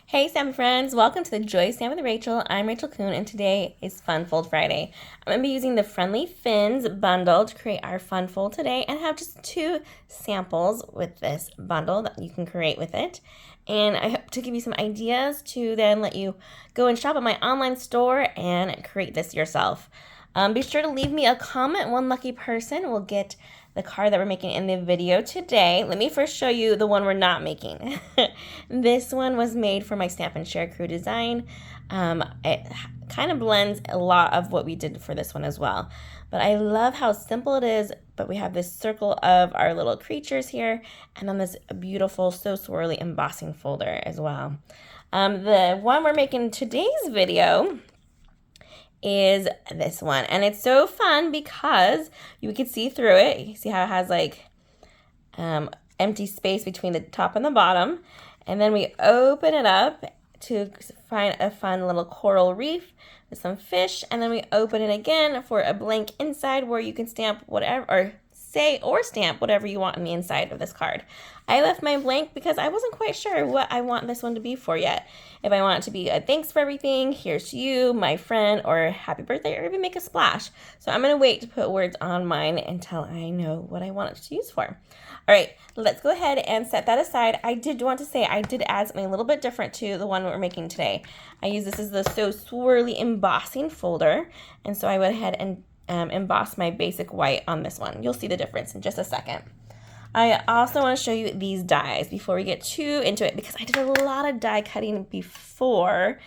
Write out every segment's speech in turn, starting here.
Hey Stampin' friends, welcome to the Joy Stamp with Rachel. I'm Rachael Coon and today is Fun Fold Friday. I'm going to be using the Friendly Fins bundle to create our Fun Fold today and have just 2 samples with this bundle that you can create with it. And I hope to give you some ideas to then let you go and shop at my online store and create this yourself. Be sure to leave me a comment. One lucky person will get the card that we're making in the video today. Let me first show you the one we're not making. This one was made for my Stamp and Share crew design. It kind of blends a lot of what we did for this one as well. But I love how simple it is, but we have this circle of our little creatures here, and then this beautiful, so swirly embossing folder as well. The one we're making in today's video is this one, and it's so fun because you can see through it. You see how it has like empty space between the top and the bottom, and then we open it up to find a fun little coral reef with some fish, and then we open it again for a blank inside where you can stamp whatever, or say or stamp whatever you want on the inside of this card. I left mine blank because I wasn't quite sure what I want this one to be for yet. If I want it to be a thanks for everything, here's to you, my friend, or happy birthday, or even make a splash. So I'm going to wait to put words on mine until I know what I want it to use for. All right, let's go ahead and set that aside. I did want to say I did add something a little bit different to the one we're making today. I use this as the So Swirly embossing folder, and so I went ahead and emboss my basic white on this one. You'll see the difference in just a second. I also want to show you these dies before we get too into it, because I did a lot of die cutting before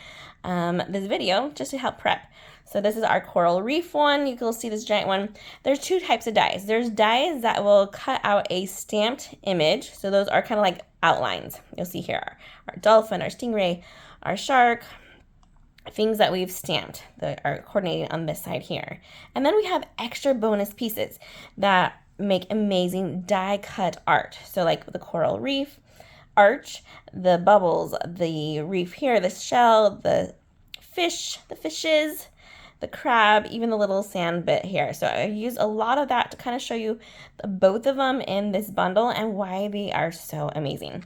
this video just to help prep. So this is our coral reef one. You can see this giant one. There's 2 types of dies. There's dies that will cut out a stamped image. So those are kind of like outlines. You'll see here our dolphin, our stingray, our shark, things that we've stamped that are coordinating on this side here. And then we have extra bonus pieces that make amazing die cut art. So like the coral reef arch, the bubbles, the reef here, the shell, the fish, the fishes, the crab, even the little sand bit here. So I use a lot of that to kind of show you both of them in this bundle and why they are so amazing.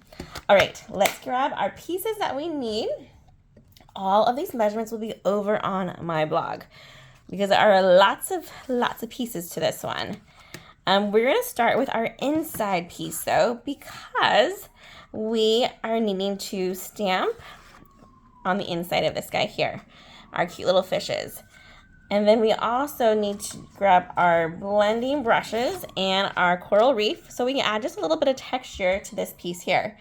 All right, let's grab our pieces that we need. All of these measurements will be over on my blog because there are lots of pieces to this one. We're going to start with our inside piece though, because we are needing to stamp on the inside of this guy here, our cute little fishes. And then we also need to grab our blending brushes and our coral reef so we can add just a little bit of texture to this piece here.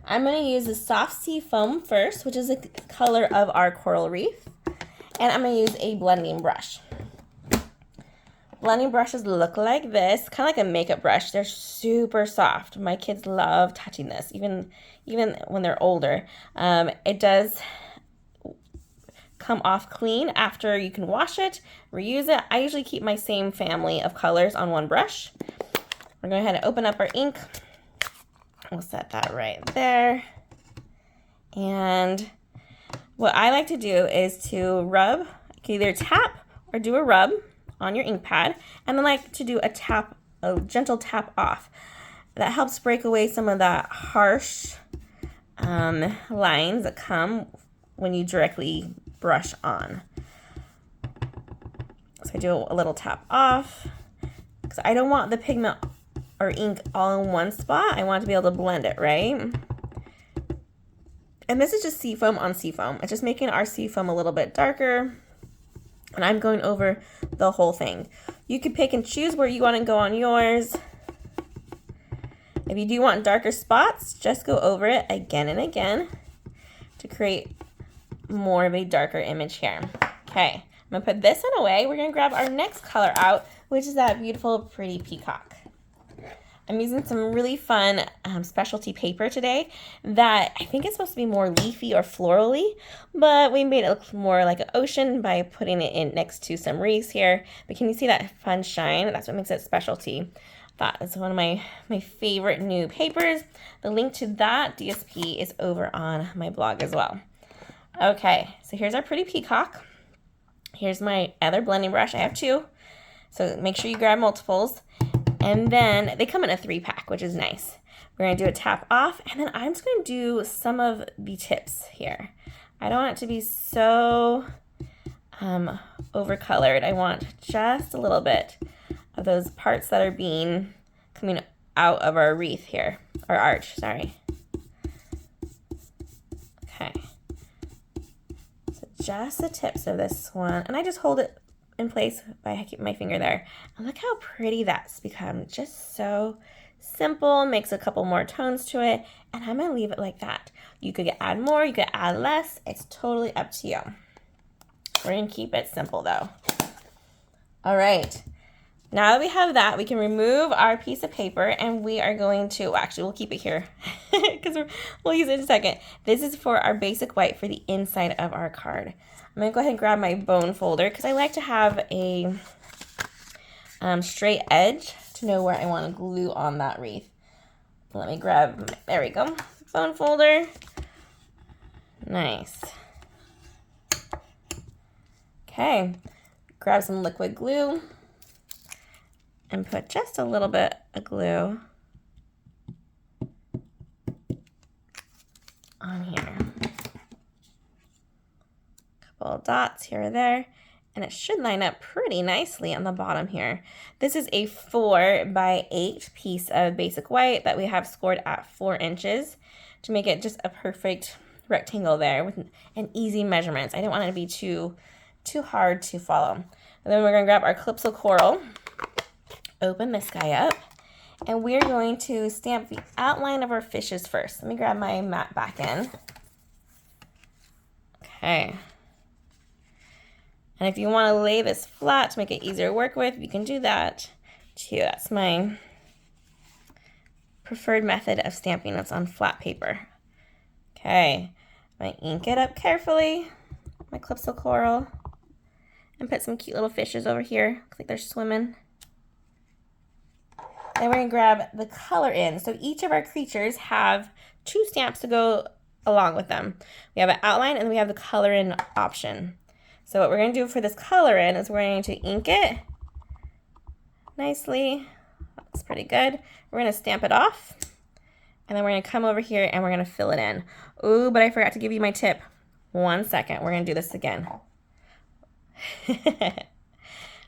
I'm going to use the soft sea foam first, which is the color of our coral reef, and I'm going to use a blending brush. Blending brushes look like this, kind of like a makeup brush. They're super soft. My kids love touching this, even when they're older. It does come off clean after you can wash it, reuse it. I usually keep my same family of colors on one brush. We're going to go ahead and open up our ink. We'll set that right there. And what I like to do is to rub, you can either tap or do a rub on your ink pad, and then like to do a gentle tap off. That helps break away some of that harsh lines that come when you directly brush on. So I do a little tap off because I don't want the pigment or ink all in one spot. I want to be able to blend it, right? And this is just seafoam on seafoam. It's just making our seafoam a little bit darker. And I'm going over the whole thing. You can pick and choose where you want to go on yours. If you do want darker spots, just go over it again and again to create more of a darker image here. Okay, I'm going to put this one away. We're going to grab our next color out, which is that beautiful, pretty peacock. I'm using some really fun specialty paper today that I think is supposed to be more leafy or florally, but we made it look more like an ocean by putting it in next to some reefs here. But can you see that fun shine? That's what makes it specialty. That is one of my favorite new papers. The link to that DSP is over on my blog as well. Okay, so here's our pretty peacock. Here's my other blending brush. I have 2, so make sure you grab multiples. And then they come in a 3-pack, which is nice. We're going to do a tap off, and then I'm just going to do some of the tips here. I don't want it to be so overcolored. I want just a little bit of those parts that are coming out of our wreath here, or arch, sorry. Okay. So just the tips of this one, and I just hold it in place by keeping my finger there. And look how pretty that's become. Just so simple, makes a couple more tones to it, and I'm gonna leave it like that. You could add more, you could add less. It's totally up to you. We're gonna keep it simple though. All right, now that we have that, we can remove our piece of paper, and we are going to, well, actually we'll keep it here because we'll use it in a second. This is for our basic white for the inside of our card. I'm gonna go ahead and grab my bone folder because I like to have a straight edge to know where I want to glue on that wreath. Let me grab, there we go, bone folder. Nice. Okay, grab some liquid glue and put just a little bit of glue on here. Couple of dots here or there, and it should line up pretty nicely on the bottom here. This is a 4 by 8 piece of basic white that we have scored at 4 inches to make it just a perfect rectangle there with an easy measurements. I didn't want it to be too hard to follow. And then we're gonna grab our Calypso Coral, open this guy up, and we're going to stamp the outline of our fishes first. Let me grab my mat back in. Okay. And if you want to lay this flat to make it easier to work with, you can do that too. That's my preferred method of stamping. It's on flat paper. Okay, I'm going to ink it up carefully, my Calypso Coral, and put some cute little fishes over here. Looks like they're swimming. Then we're going to grab the color in. So each of our creatures have 2 stamps to go along with them. We have an outline and then we have the color in option. So what we're going to do for this color in is we're going to ink it nicely. That's pretty good. We're going to stamp it off. And then we're going to come over here and we're going to fill it in. Ooh, but I forgot to give you my tip. 1 second. We're going to do this again.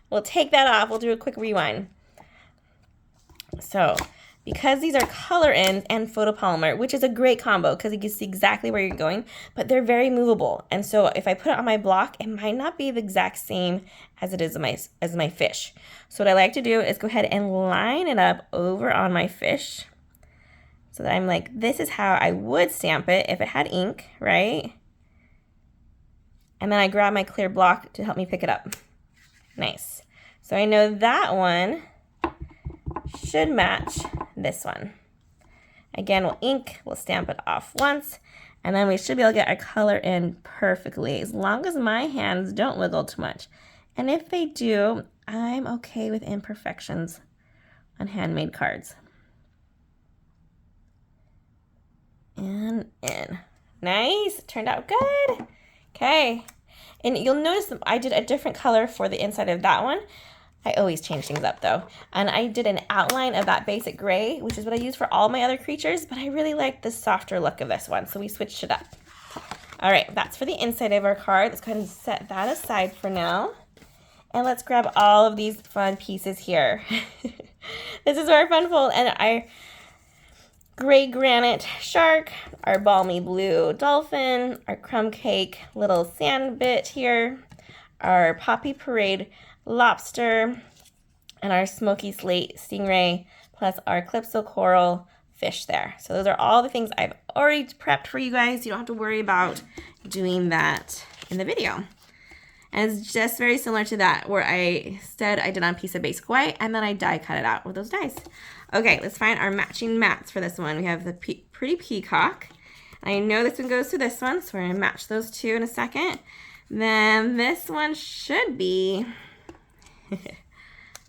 We'll take that off. We'll do a quick rewind. So because these are color ins and photopolymer, which is a great combo because you can see exactly where you're going, but they're very movable. And so if I put it on my block, it might not be the exact same as it is as my fish. So what I like to do is go ahead and line it up over on my fish so that I'm like, this is how I would stamp it if it had ink, right? And then I grab my clear block to help me pick it up. Nice. So I know that one should match this one. Again, we'll stamp it off once, and then we should be able to get our color in perfectly, as long as my hands don't wiggle too much. And if they do, I'm okay with imperfections on handmade cards. And in. Nice, turned out good. Okay, and you'll notice that I did a different color for the inside of that one. I always change things up though. And I did an outline of that basic gray, which is what I use for all my other creatures, but I really like the softer look of this one, so we switched it up. All right, that's for the inside of our card. Let's go ahead and set that aside for now. And let's grab all of these fun pieces here. This is our fun fold, and our gray granite shark, our balmy blue dolphin, our crumb cake little sand bit here, our poppy parade lobster, and our smoky slate stingray, plus our Calypso Coral fish there. So those are all the things I've already prepped for you guys. You don't have to worry about doing that in the video. And it's just very similar to that where I said I did on a piece of basic white and then I die cut it out with those dies. Okay, let's find our matching mats for this one. We have the pretty peacock. I know this one goes to this one, so we're gonna match those two in a second. Then this one should be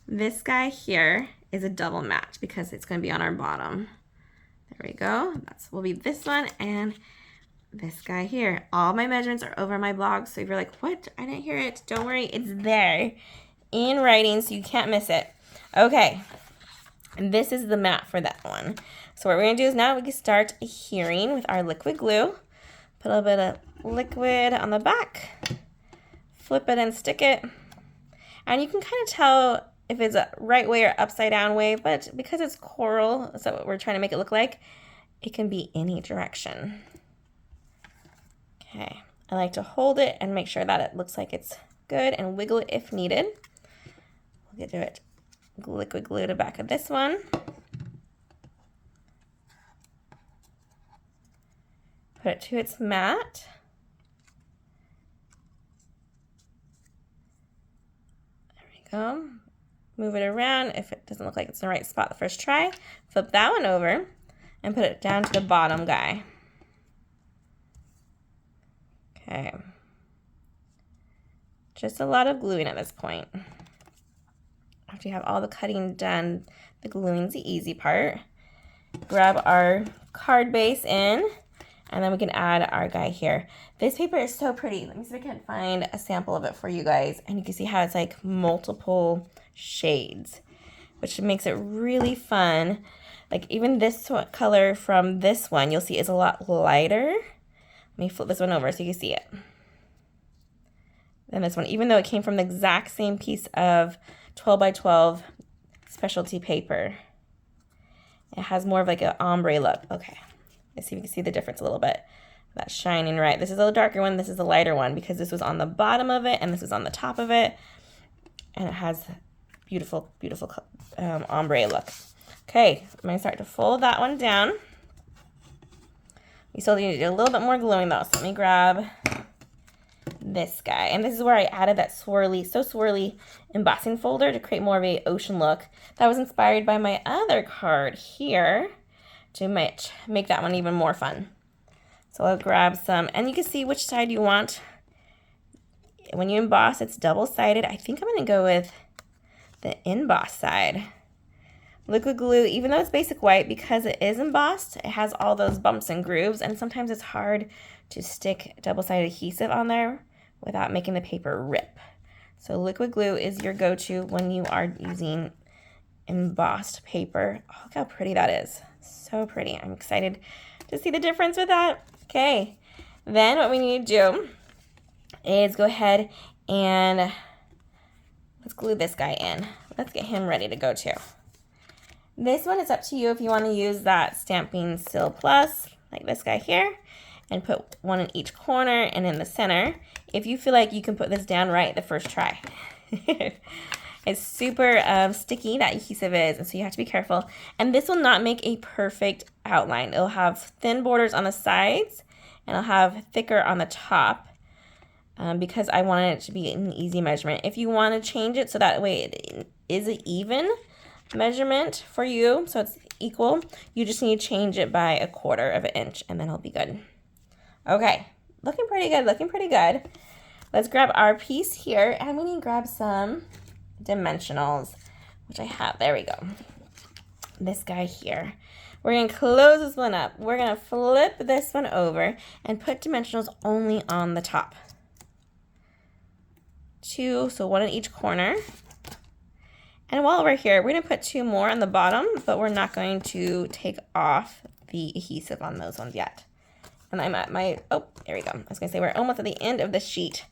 this guy here is a double match because it's going to be on our bottom. There we go. Will be this one and this guy here. All my measurements are over my blog, so if you're like, what? I didn't hear it. Don't worry, it's there in writing, so you can't miss it. Okay, and this is the mat for that one. So what we're gonna do is now we can start adhering with our liquid glue. Put a little bit of liquid on the back, flip it and stick it. And you can kind of tell if it's a right way or upside down way, but because it's coral, that's what we're trying to make it look like, it can be any direction. Okay, I like to hold it and make sure that it looks like it's good and wiggle it if needed. We'll get to it. Liquid glue to back of this one. Put it to its mat. There we go. Move it around. If it doesn't look like it's in the right spot the first try, flip that one over and put it down to the bottom guy. Okay. Just a lot of gluing at this point. After you have all the cutting done, the gluing's the easy part. Grab our card base in, and then we can add our guy here. This paper is so pretty. Let me see if I can find a sample of it for you guys. And you can see how it's like multiple shades, which makes it really fun. Like even this color from this one, you'll see is a lot lighter. Let me flip this one over so you can see it. Then this one, even though it came from the exact same piece of 12 by 12 specialty paper, it has more of like an ombre look. Okay, let's see if you can see the difference a little bit. That's shining right. This is a darker one, this is a lighter one because this was on the bottom of it and this was on the top of it. And it has beautiful, beautiful ombre look. Okay, I'm gonna start to fold that one down. We still need to do a little bit more gluing though, so let me grab this guy. And this is where I added that swirly embossing folder to create more of a ocean look. That was inspired by my other card here to make that one even more fun. So I'll grab some, and you can see which side you want. When you emboss, it's double-sided. I think I'm gonna go with the emboss side. Liquid glue, even though it's basic white, because it is embossed, it has all those bumps and grooves, and sometimes it's hard to stick double-sided adhesive on there without making the paper rip. So liquid glue is your go-to when you are using embossed paper. Oh, look how pretty that is. So pretty. I'm excited to see the difference with that. Okay, then what we need to do is go ahead and let's glue this guy in. Let's get him ready to go too. This one is up to you if you want to use that Stampin' Seal Plus, like this guy here, and put one in each corner and in the center. If you feel like you can put this down right the first try. It's super sticky, that adhesive is, and so you have to be careful. And this will not make a perfect outline. It'll have thin borders on the sides, and it'll have thicker on the top because I wanted it to be an easy measurement. If you want to change it so that way it is an even measurement for you, so it's equal, you just need to change it by 1/4 of an inch, and then it'll be good. Okay, looking pretty good, looking pretty good. Let's grab our piece here, and we need to grab some dimensionals, which I have. There we go. This guy here. We're going to close this one up. We're going to flip this one over and put dimensionals only on the top. 2, so 1 in each corner. And while we're here, we're going to put 2 more on the bottom, but we're not going to take off the adhesive on those ones yet. And I'm at my, oh, there we go. I was going to say we're almost at the end of the sheet.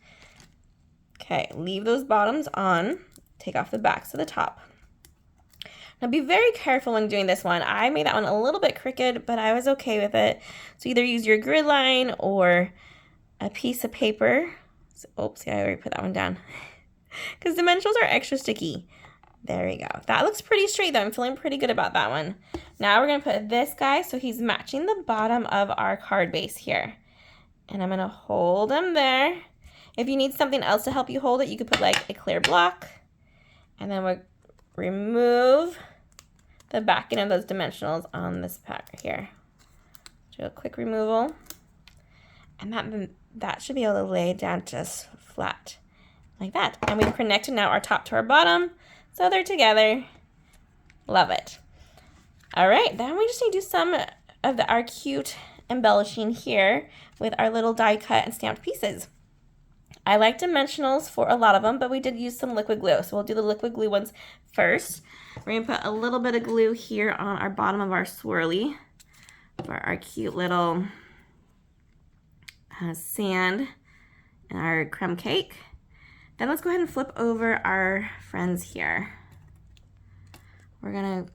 Okay, leave those bottoms on. Take off the backs to the top. Now be very careful when doing this one. I made that one a little bit crooked, but I was okay with it. So either use your grid line or a piece of paper. So, oops, yeah, I already put that one down. Because dimensionals are extra sticky. There we go. That looks pretty straight though. I'm feeling pretty good about that one. Now we're going to put this guy so he's matching the bottom of our card base here. And I'm going to hold him there. If you need something else to help you hold it, you could put like a clear block. And then we'll remove the backing of those dimensionals on this pack here. Do a quick removal. And that should be able to lay down just flat like that. And we've connected now our top to our bottom. So they're together. Love it. All right, then we just need to do some of our cute embellishing here with our little die cut and stamped pieces. I like dimensionals for a lot of them, but we did use some liquid glue. So we'll do the liquid glue ones first. We're gonna put a little bit of glue here on our bottom of our swirly for our cute little sand and our crumb cake. Then let's go ahead and flip over our friends here. We're gonna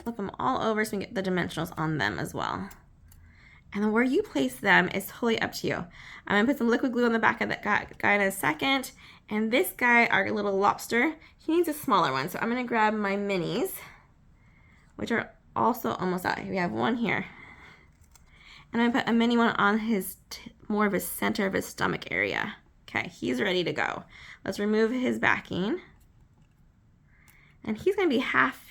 flip them all over so we get the dimensionals on them as well. And then where you place them is totally up to you. I'm gonna put some liquid glue on the back of that guy in a second. And this guy, our little lobster, he needs a smaller one. So I'm gonna grab my minis, which are also almost out. We have one here. And I'm gonna put a mini one on his, more of his center of his stomach area. Okay, he's ready to go. Let's remove his backing. And he's gonna be half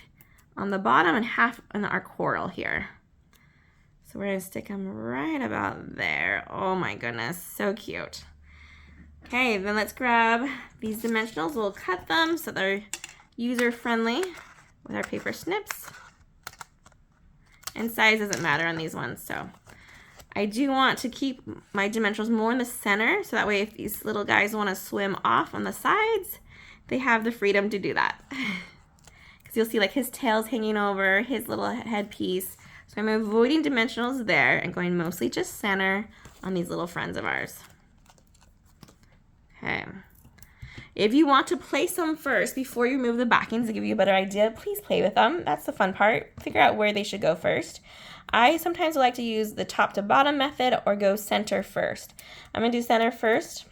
on the bottom and half on our coral here. So we're gonna stick them right about there. Oh my goodness, so cute. Okay, then let's grab these dimensionals. We'll cut them so they're user-friendly with our paper snips. And size doesn't matter on these ones, so. I do want to keep my dimensionals more in the center, so that way if these little guys wanna swim off on the sides, they have the freedom to do that. Because you'll see like his tail's hanging over, his little headpiece. So I'm avoiding dimensionals there and going mostly just center on these little friends of ours. Okay. If you want to place them first before you remove the backings to give you a better idea, please play with them. That's the fun part. Figure out where they should go first. I sometimes like to use the top to bottom method or go center first. I'm gonna do center first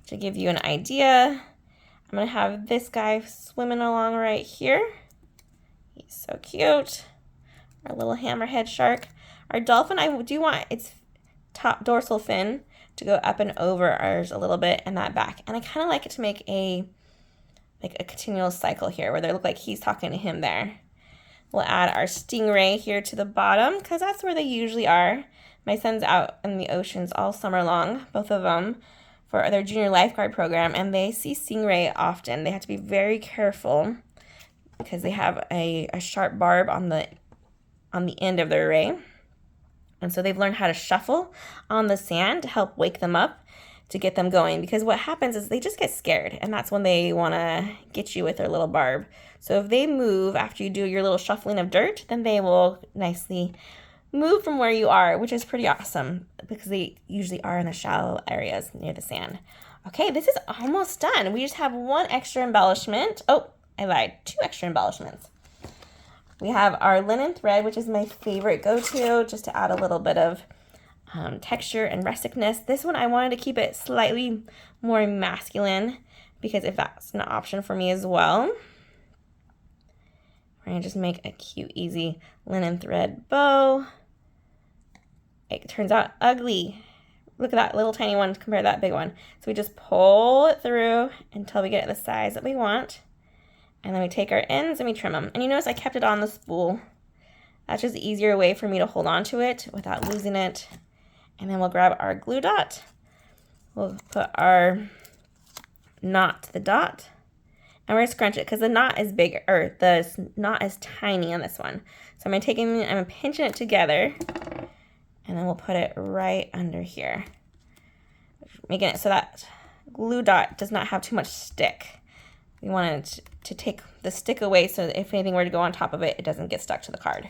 to give you an idea. I'm gonna have this guy swimming along right here. He's so cute. Our little hammerhead shark. Our dolphin, I do want its top dorsal fin to go up and over ours a little bit and that back. And I kind of like it to make a continual cycle here where they look like he's talking to him there. We'll add our stingray here to the bottom because that's where they usually are. My son's out in the oceans all summer long, both of them, for their junior lifeguard program, and they see stingray often. They have to be very careful because they have a sharp barb on the end of their ray. And so they've learned how to shuffle on the sand to help wake them up to get them going, because what happens is they just get scared, and that's when they want to get you with their little barb. So if they move after you do your little shuffling of dirt, then they will nicely move from where you are, which is pretty awesome because they usually are in the shallow areas near the sand. Okay, this is almost done. We just have one extra embellishment. Oh, I lied, 2 extra embellishments. We have our linen thread, which is my favorite go-to, just to add a little bit of texture and rusticness. This one, I wanted to keep it slightly more masculine because if that's an option for me as well. We're gonna just make a cute, easy linen thread bow. It turns out ugly. Look at that little tiny one compared to that big one. So we just pull it through until we get the size that we want. And then we take our ends and we trim them. And you notice I kept it on the spool. That's just an easier way for me to hold on to it without losing it. And then we'll grab our glue dot. We'll put our knot to the dot. And we're gonna scrunch it because the knot is big, or the knot is tiny on this one. So I'm pinching it together, and then we'll put it right under here. Making it so that glue dot does not have too much stick. We want it to take the stick away so that if anything were to go on top of it, it doesn't get stuck to the card.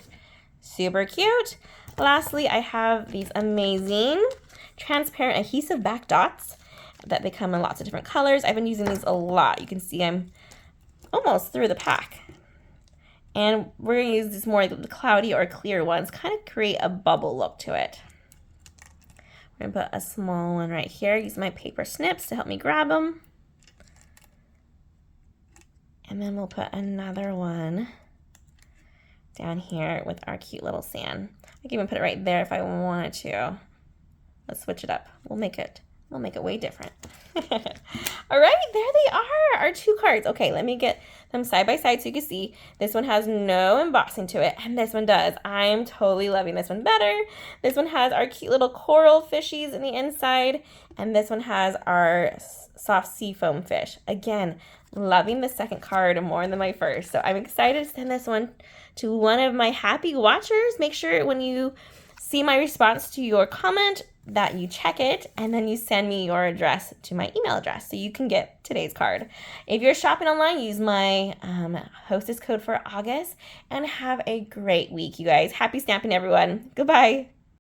Super cute. Lastly, I have these amazing transparent adhesive back dots that they come in lots of different colors. I've been using these a lot. You can see I'm almost through the pack. And we're gonna use these more cloudy or clear ones, kind of create a bubble look to it. We're gonna put a small one right here. Use my paper snips to help me grab them. And then we'll put another one down here with our cute little sand. I can even put it right there if I wanted to. Let's switch it up. We'll make it way different. All right, there they are, our 2 cards. Okay, let me get them side by side so you can see. This one has no embossing to it, and this one does. I am totally loving this one better. This one has our cute little coral fishies in the inside, and this one has our soft sea foam fish. Again, loving the second card more than my first. So I'm excited to send this one to one of my happy watchers. Make sure when you see my response to your comment, that you check it and then you send me your address to my email address so you can get today's card. If you're shopping online, use my hostess code for August, and have a great week, you guys. Happy stamping, everyone. Goodbye.